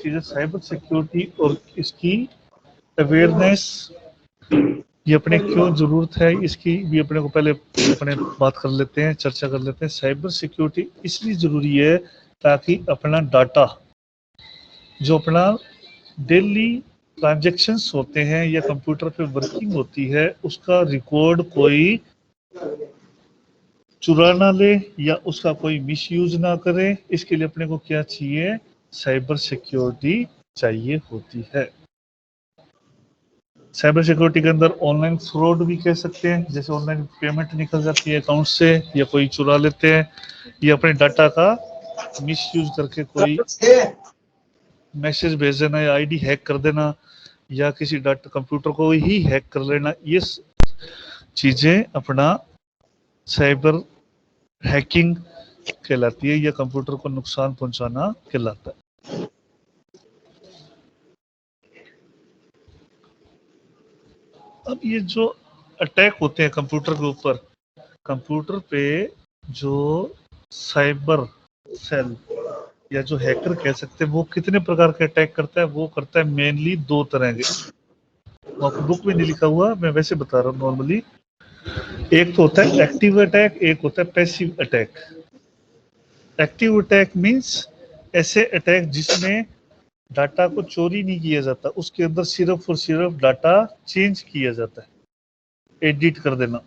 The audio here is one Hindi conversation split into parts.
चीज़ है साइबर सिक्योरिटी और इसकी अवेयरनेस, ये अपने क्यों ज़रूरत है इसकी भी अपने को पहले अपने बात कर लेते हैं, चर्चा कर लेते हैं। साइबर सिक्योरिटी इसलिए ज़रूरी है ताकि अपना डाटा जो अपना डेली ट्रांजैक्शंस होते हैं या कंप्यूटर पे वर्किंग होती है उसका रिकॉर्ड कोई चुरा ना ले या उसका कोई मिसयूज ना करे। इसके लिए अपने को क्या चाहिए, साइबर सिक्योरिटी चाहिए होती है। साइबर सिक्योरिटी के अंदर ऑनलाइन फ्रॉड भी कह सकते हैं, जैसे ऑनलाइन पेमेंट निकल जाती है अकाउंट से या कोई चुरा लेते हैं या अपने डाटा का मिसयूज करके कोई मैसेज भेज देना या आईडी हैक कर देना या किसी डाटा कंप्यूटर को ही हैक कर लेना, ये चीजें अपना साइबर हैकिंग कहलाती है या कंप्यूटर को नुकसान पहुंचाना कहलाता है। अब ये जो अटैक होते हैं कंप्यूटर के ऊपर, कंप्यूटर पे जो साइबर सेल या जो हैकर कह सकते हैं वो कितने प्रकार के अटैक करता है, वो करता है मेनली दो तरह के। आपको बुक में नहीं लिखा हुआ, मैं वैसे बता रहा हूँ नॉर्मली। एक तो होता है एक्टिव अटैक, एक होता है passive attack. Active attack means ऐसे अटैक जिसमें डाटा को चोरी नहीं किया जाता, उसके अंदर सिर्फ और सिर्फ डाटा चेंज किया जाता है, एडिट कर देना।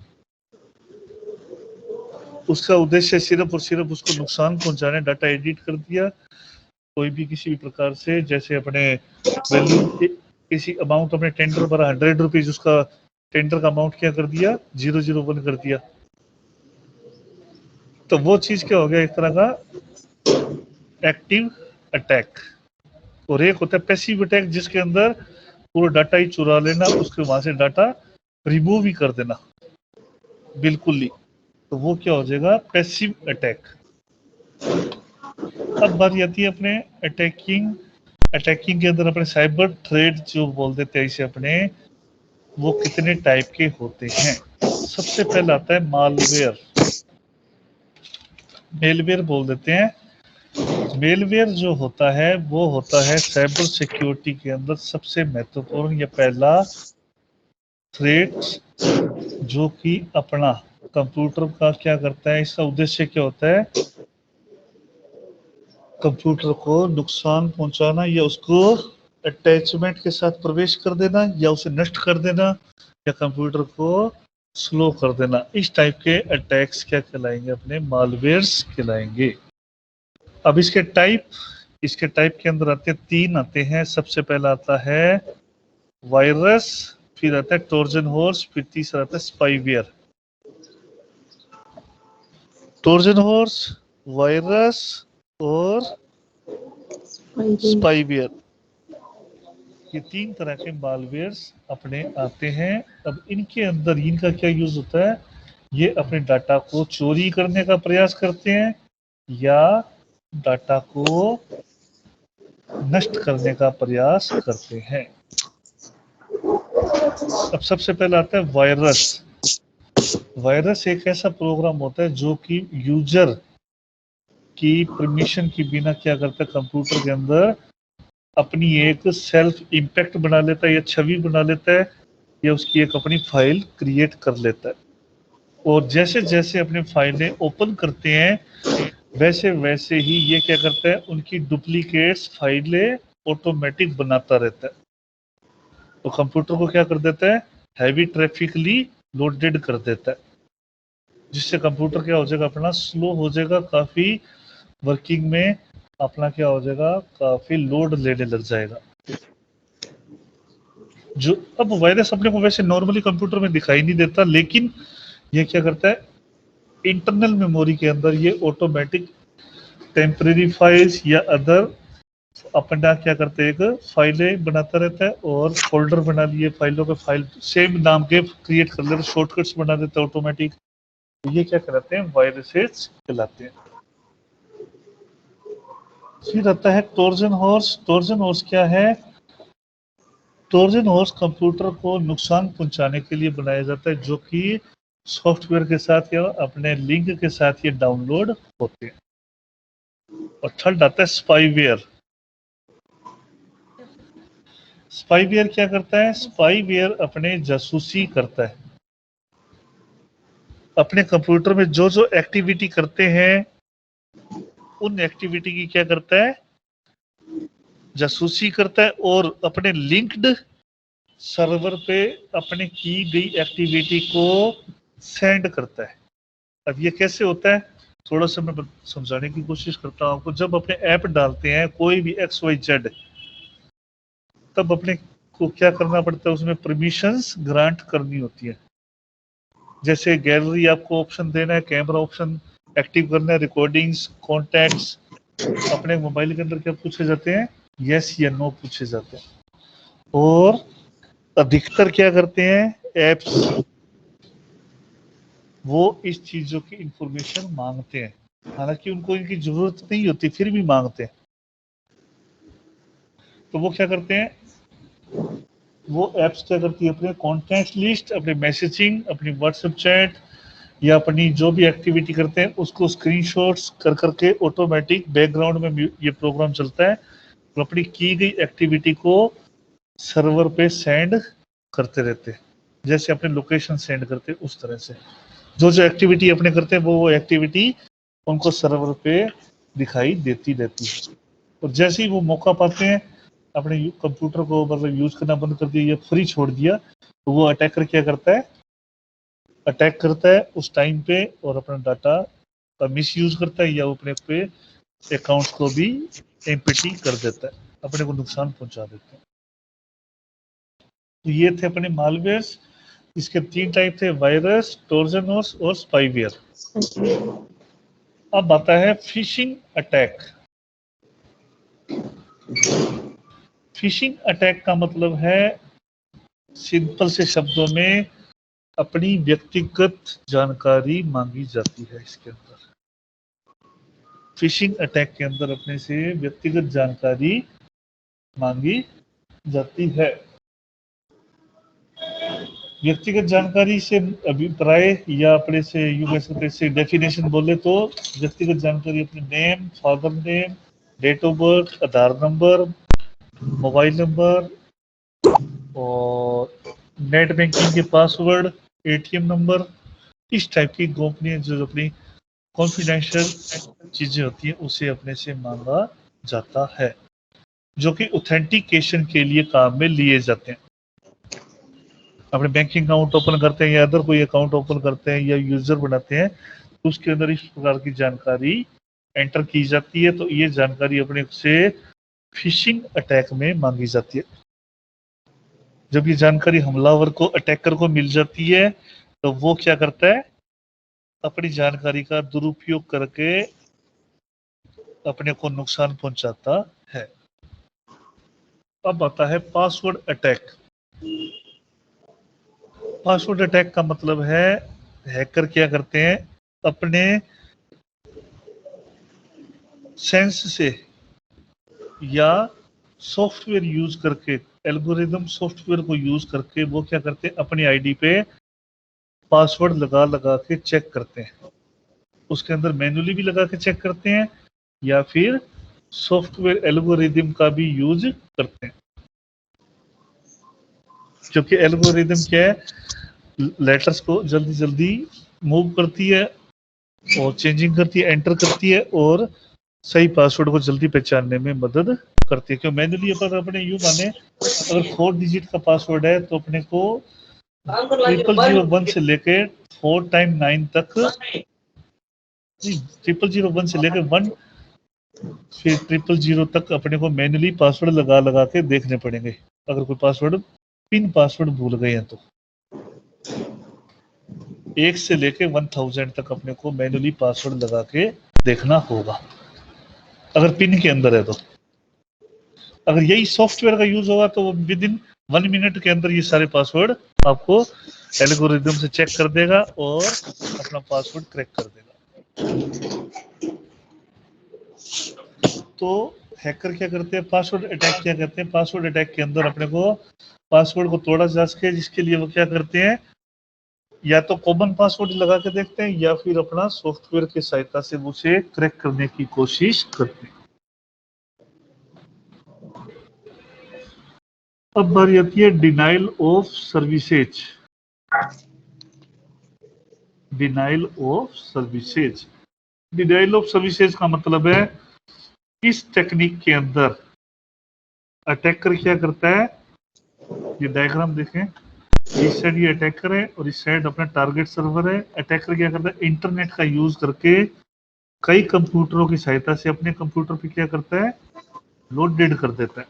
उसका उद्देश्य सिर्फ और सिर्फ उसको नुकसान पहुंचाने, डाटा एडिट कर दिया कोई भी किसी भी प्रकार से, जैसे अपने वैल्यू किसी अमाउंट अपने टेंडर पर 100 रुपीज, उसका टेंडर का अमाउंट क्या कर दिया 001 कर दिया, तो वो चीज क्या हो गया, एक तरह का एक्टिव अटैक। और एक होता है पैसिव अटैक जिसके अंदर पूरा डाटा ही चुरा लेना, उसके वहां से डाटा रिमूव ही कर देना बिल्कुल ही, तो वो क्या हो जाएगा पैसिव अटैक। अब बात आती है अपने अटैकिंग के अंदर अपने साइबर थ्रेड जो बोल देते हैं इसे अपने, वो कितने टाइप के होते हैं। सबसे पहला आता है मालवेयर, मेलवेयर बोल देते हैं। मेलवेयर जो होता है वो होता है साइबर सिक्योरिटी के अंदर सबसे महत्वपूर्ण या पहला थ्रेट, जो कि अपना कंप्यूटर का क्या करता है, इसका उद्देश्य क्या होता है, कंप्यूटर को नुकसान पहुंचाना या उसको अटैचमेंट के साथ प्रवेश कर देना या उसे नष्ट कर देना या कंप्यूटर को स्लो कर देना। इस टाइप के अटैक्स क्या कहलाएंगे, अपने मालवेयर्स कहलाएंगे। अब इसके टाइप के अंदर आते हैं, 3 आते हैं। सबसे पहला आता है वायरस, फिर आता है ट्रोजन हॉर्स, फिर तीसरा आता है स्पाईवेयर। ट्रोजन हॉर्स, वायरस और स्पाईवेयर, ये 3 तरह के मालवेयर्स अपने आते हैं। अब इनके अंदर इनका क्या यूज होता है, ये अपने डाटा को चोरी करने का प्रयास करते हैं या डाटा को नष्ट करने का प्रयास करते हैं। अब सबसे पहले आता है वायरस। वायरस एक ऐसा प्रोग्राम होता है जो कि यूजर की परमिशन के बिना क्या करता है, कंप्यूटर के अंदर अपनी एक सेल्फ इम्पैक्ट बना लेता है या छवि बना लेता है या उसकी एक अपनी फाइल क्रिएट कर लेता है। और जैसे जैसे अपने फाइलें ओपन करते हैं वैसे वैसे ही ये क्या करता है, उनकी डुप्लीकेट्स फाइलें ऑटोमेटिक बनाता रहता है। तो कंप्यूटर को क्या कर देता है, हैवी ट्रैफिकली लोडेड कर देता है, जिससे कंप्यूटर क्या हो जाएगा, अपना स्लो हो जाएगा काफी, वर्किंग में अपना क्या हो जाएगा, काफी लोड लेने लग जाएगा। जो अब वायरस अपने को वैसे नॉर्मली कंप्यूटर में दिखाई नहीं देता, लेकिन ये क्या करता है, इंटरनल मेमोरी के अंदर ये ऑटोमेटिक टेम्परेरी फाइल्स या अदर अपना क्या करते हैं, एक फाइलें बनाता रहता है और फोल्डर बना लिए फाइलों के, फाइल सेम नाम के क्रिएट कर लेते, शॉर्टकट्स बना देता है ऑटोमेटिक। तो ये क्या कहलाते हैं, वायरसेस कहलाते हैं। फिर आता है ट्रोजन हॉर्स। ट्रोजन हॉर्स क्या है, ट्रोजन हॉर्स कंप्यूटर को नुकसान पहुंचाने के लिए बनाया जाता है, जो कि सॉफ्टवेयर के साथ या अपने लिंक के साथ ये डाउनलोड होते हैं। और थर्ड आता है स्पाईवेयर। स्पाईवेयर क्या करता है? स्पाईवेयर अपने जासूसी करता है। अपने कंप्यूटर में जो जो एक्टिविटी करते हैं उन एक्टिविटी की क्या करता है? जासूसी करता है, और अपने लिंक्ड सर्वर पे अपने की गई एक्टिविटी को सेंड करता है। अब ये कैसे होता है, थोड़ा सा मैं समझाने की कोशिश करता हूँ आपको। जब अपने ऐप डालते हैं कोई भी XYZ, तब अपने को क्या करना पड़ता है? उसमें परमिशंस ग्रांट करनी होती है। जैसे गैलरी आपको ऑप्शन देना है, कैमरा ऑप्शन एक्टिव करना है, रिकॉर्डिंग्स, कॉन्टैक्ट्स, अपने मोबाइल के अंदर क्या पूछे जाते हैं? यस या नो पूछे जाते हैं। और अधिकतर क्या करते हैं एप्स, वो इस चीजों की इंफॉर्मेशन मांगते हैं, हालांकि उनको इनकी जरूरत नहीं होती, फिर भी मांगते हैं। तो वो क्या करते हैं? वो एप्स क्या करती है? अपने कॉन्टैक्ट लिस्ट, अपने मैसेजिंग, अपनी व्हाट्सएप चैट या अपनी जो भी एक्टिविटी करते हैं उसको स्क्रीनशॉट्स कर करके ऑटोमेटिक बैकग्राउंड में ये प्रोग्राम चलता है, और अपनी की गई एक्टिविटी को सर्वर पे सेंड करते रहते हैं। जैसे अपने लोकेशन सेंड करते हैं उस तरह से जो जो एक्टिविटी अपने करते हैं वो एक्टिविटी उनको सर्वर पे दिखाई देती रहती है। और जैसे ही वो मौका पाते हैं अपने कंप्यूटर को मतलब यूज करना बंद कर दिया या फ्री छोड़ दिया, तो वो अटैकर क्या करता है? अटैक करता है उस टाइम पे और अपना डाटा का मिस यूज करता है, या अपने पे अकाउंट्स को भी एम्प्टी कर देता है, अपने को नुकसान पहुंचा देता है। तो ये थे अपने मालवेयर्स। इसके 3 टाइप थे, वायरस, ट्रोजनस और स्पाईवेयर। अब आता है फिशिंग अटैक। फिशिंग अटैक का मतलब है, सिंपल से शब्दों में, अपनी व्यक्तिगत जानकारी मांगी जाती है। इसके अंदर फिशिंग अटैक के अंदर अपने से व्यक्तिगत जानकारी मांगी जाती है। व्यक्तिगत जानकारी से अभिप्राय या अपने से यूं कह सकते से डेफिनेशन बोले तो, व्यक्तिगत जानकारी अपने name, father name, date of birth, Aadhaar number, mobile number, और नेट बैंकिंग के पासवर्ड, ATM नंबर, इस टाइप की गोपनीय जो अपनी कॉन्फिडेंशियल चीजें होती हैं उसे अपने से मांगा जाता है, जो कि ऑथेंटिकेशन के लिए काम में लिए जाते हैं। अपने बैंकिंग अकाउंट ओपन करते हैं या अदर कोई अकाउंट ओपन करते हैं या यूजर बनाते हैं, तो उसके अंदर इस प्रकार की जानकारी एंटर की जाती है। तो ये जानकारी अपने से फिशिंग अटैक में मांगी जाती है। जब ये जानकारी हमलावर को, अटैकर को मिल जाती है, तो वो क्या करता है? अपनी जानकारी का दुरुपयोग करके अपने को नुकसान पहुंचाता है। अब आता है पासवर्ड अटैक। पासवर्ड अटैक का मतलब है, हैकर क्या करते हैं? अपने सेंस से या सॉफ्टवेयर यूज करके, एल्गोरिदम सॉफ्टवेयर को यूज करके वो क्या करते हैं? अपनी आईडी पे पासवर्ड लगा लगा के चेक करते हैं। उसके अंदर मैन्युअली भी लगा के चेक करते हैं या फिर सॉफ्टवेयर एल्गोरिदम का भी यूज करते हैं। क्योंकि एल्गोरिदम क्या है? लेटर्स को जल्दी जल्दी मूव करती है और चेंजिंग करती है, एंटर करती है, और सही पासवर्ड को जल्दी पहचानने में मदद करती है। क्योंकि मैनुअली अगर अपने यूं माने, अगर 4 डिजिट का पासवर्ड है तो अपने को 0001 से लेके 4x9 तक, 0001 से लेकर 1 फिर 000 तक अपने को मैनुअली पासवर्ड लगा लगा के देखने पड़ेंगे। अगर कोई पासवर्ड, पिन पासवर्ड भूल गए हैं तो 1 से लेके 1000 तक अपने को मैनुअली पासवर्ड लगा के देखना होगा, अगर पिन के अंदर है तो। अगर यही सॉफ्टवेयर का यूज होगा तो विद इन 1 मिनट के अंदर ये सारे पासवर्ड आपको एल्गोरिदम से चेक कर देगा और अपना पासवर्ड क्रैक कर देगा। तो हैकर क्या करते हैं? पासवर्ड अटैक क्या करते हैं? पासवर्ड अटैक के अंदर अपने को पासवर्ड को तोड़ा जा सके, जिसके लिए वो क्या करते हैं? या तो कॉमन पासवर्ड लगा के देखते हैं या फिर अपना सॉफ्टवेयर की सहायता से उसे क्रैक करने की कोशिश करते हैं। अब बारी आती है denial of services. Denial of services, denial of services का मतलब है इस टेक्निक के अंदर अटैकर क्या करता है, ये डायग्राम देखें, इस साइड ये अटैकर है और इस साइड अपना टारगेट सर्वर है। अटैकर क्या करता है, इंटरनेट का यूज करके कई कंप्यूटरों की सहायता से अपने कंप्यूटर पे क्या करता है, लोडेड कर देता है।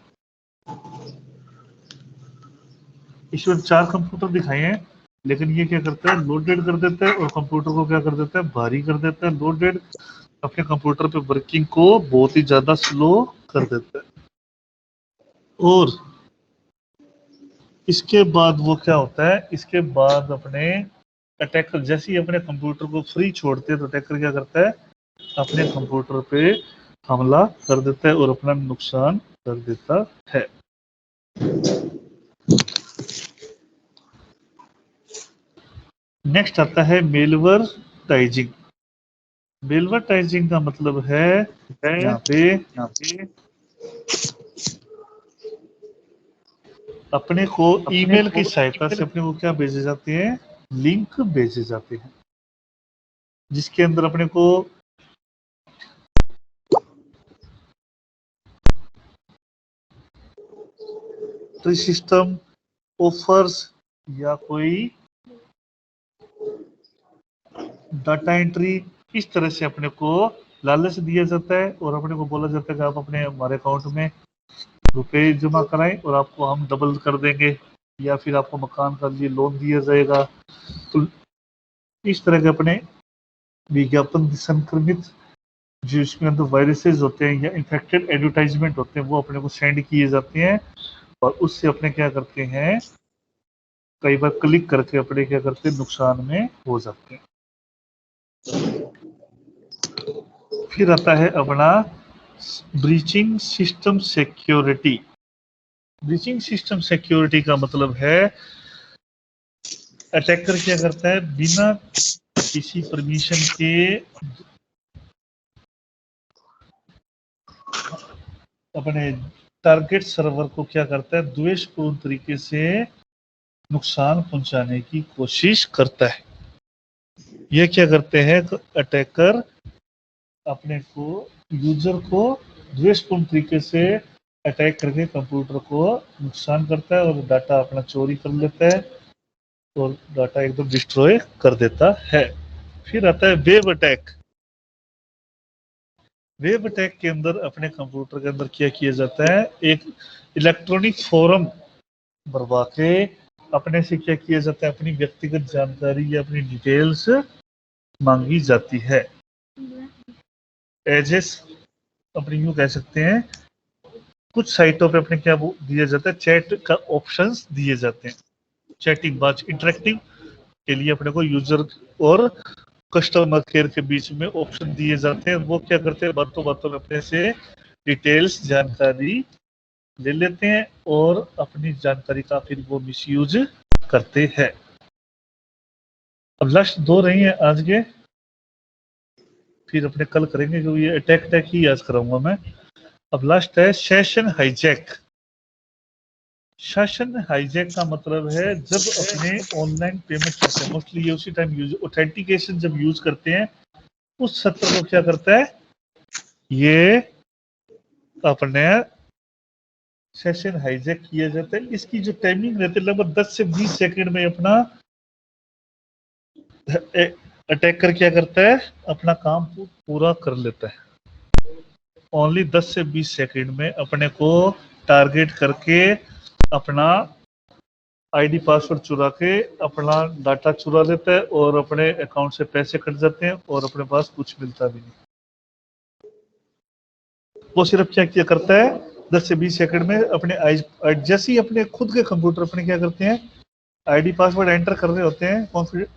इसमें 4 कंप्यूटर दिखाए हैं, लेकिन ये क्या करता है, लोडेड कर देता है और कंप्यूटर को क्या कर देता है, भारी कर देता है। लोडेड अपने कंप्यूटर पे वर्किंग को बहुत ही ज्यादा स्लो कर देता है। और इसके बाद वो क्या होता है, इसके बाद अपने अटैकर जैसे ही अपने कंप्यूटर को फ्री छोड़ते हैं तो अटैकर क्या करता है, अपने कंप्यूटर पे हमला कर देता है और अपना नुकसान कर देता है। नेक्स्ट आता है मेलवर्टाइजिंग। मेलवर्टाइजिंग का मतलब है यहाँ पे अपने को ईमेल की सहायता से अपने को क्या भेजे जाते हैं, लिंक भेजे जाते हैं, जिसके अंदर अपने को सिस्टम ऑफर्स या कोई डाटा एंट्री इस तरह से अपने को लालच दिया जाता है और अपने को बोला जाता है कि आप अपने हमारे अकाउंट में रुपए जमा कराएं और आपको हम डबल कर देंगे, या फिर आपको मकान का लिए लोन दिया जाएगा। तो इस तरह के अपने विज्ञापन संक्रमित जो इसमें अंदर वायरसेस होते हैं या इन्फेक्टेड एडवर्टाइजमेंट होते हैं वो अपने को सेंड किए जाते हैं और उससे अपने क्या करते हैं, कई बार क्लिक करके अपने क्या करते हैं, नुकसान में हो जाते हैं। फिर आता है अपना breaching system security. Breaching system security का मतलब है अटैकर क्या करता है, बिना किसी परमिशन के अपने टारगेट सर्वर को क्या करता है, द्वेषपूर्ण तरीके से नुकसान पहुंचाने की कोशिश करता है। ये क्या करते हैं, अटैकर अपने को यूजर को द्वेषपूर्ण तरीके से अटैक करके कंप्यूटर को नुकसान करता है और डाटा अपना चोरी कर लेता है और डाटा एकदम डिस्ट्रॉय कर देता है। फिर आता है वेब अटैक। वेब अटैक के अंदर अपने कंप्यूटर के अंदर क्या किया जाता है, एक इलेक्ट्रॉनिक फोरम भरवा के अपने से क्या किया जाता है, अपनी व्यक्तिगत जानकारी या अपनी डिटेल्स मांगी जाती है। एजेस अपने यूं कह सकते हैं, कुछ साइटों पे अपने क्या दिया जाता है, चैट का ऑप्शंस दिए जाते हैं। चैटिंग बात इंटरेक्टिव के लिए अपने को यूजर और कस्टमर केयर के बीच में ऑप्शन दिए जाते हैं। वो क्या करते हैं, बातों बातों में अपने से डिटेल्स जानकारी ले लेते हैं और अपनी जानकारी का फिर वो मिसयूज करते हैं। अब लास्ट 2 रही हैं आज के, फिर अपने कल करेंगे जो ये अटैक ही आज कराऊंगा मैं। अब लास्ट है सेशन हाईजैक। सेशन हाईजैक का मतलब है जब अपने ऑनलाइन पेमेंट करते हैं, मोस्टली ये उसी टाइम यूज ऑथेंटिकेशन जब यूज करते हैं उस सत्र को क्या करता है, ये अपने सेशन हाईजैक किया जाता है। इसकी जो टाइमिंग रहती है लगभग 10 से 20 सेकंड में अपना अटैकर क्या करता है, अपना काम पूरा कर लेता है। ओनली 10 से 20 सेकंड में अपने को टारगेट करके अपना आईडी पासवर्ड चुरा के अपना डाटा चुरा लेता है और अपने अकाउंट से पैसे कट जाते हैं और अपने पास कुछ मिलता भी नहीं। वो सिर्फ क्या किया करता है, 10 से 20 सेकंड में अपने जैसे ही अपने खुद के कंप्यूटर अपने क्या करते हैं, आईडी पासवर्ड एंटर कर रहे होते हैं कॉन्फिडेंट,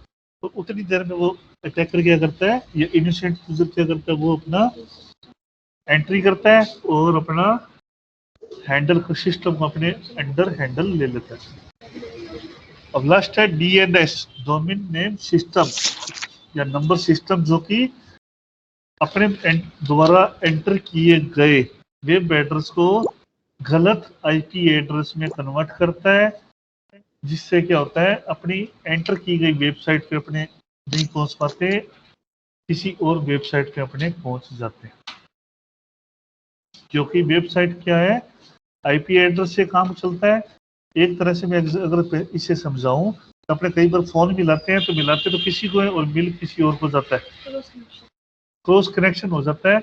तो उतनी देर में वो अटैकर क्या करता है, ये इनोसेंट यूजर क्या करता है, वो अपना एंट्री करता है और अपना हैंडल सिस्टम अपने अंडर हैंडल ले लेता है। अब लास्ट है डीएनएस, डोमेन नेम सिस्टम या नंबर सिस्टम, जो कि अपने द्वारा एंटर किए गए वेब एड्रेस को गलत आईपी एड्रेस में कन्वर्ट करता है, जिससे क्या होता है अपनी एंटर की गई वेबसाइट पे अपने नहीं पहुंच पाते, किसी और वेबसाइट पे अपने पहुंच जाते हैं। क्योंकि वेबसाइट क्या है, आईपी एड्रेस से काम चलता है। एक तरह से मैं अगर इसे समझाऊं तो अपने कई बार फोन मिलाते तो किसी को है और मिल किसी और को जाता है, क्रॉस कनेक्शन हो जाता है।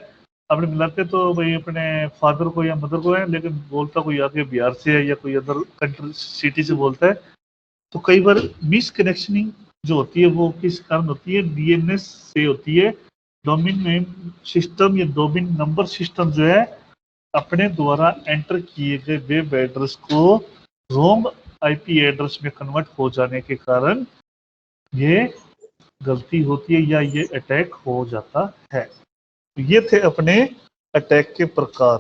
अपने मिलाते तो भाई अपने फादर को या मदर को है, लेकिन बोलता कोई आगे बिहार से है या कोई अदर कंट्री सिटी से बोलता है। तो कई बार मिस कनेक्शनिंग जो होती है वो किस कारण होती है, डीएनएस से होती है। डोमेन नेम सिस्टम या डोमेन नंबर सिस्टम जो है अपने द्वारा एंटर किए गए वेब एड्रेस को रोंग आईपी एड्रेस में कन्वर्ट हो जाने के कारण ये गलती होती है या ये अटैक हो जाता है। ये थे अपने अटैक के प्रकार।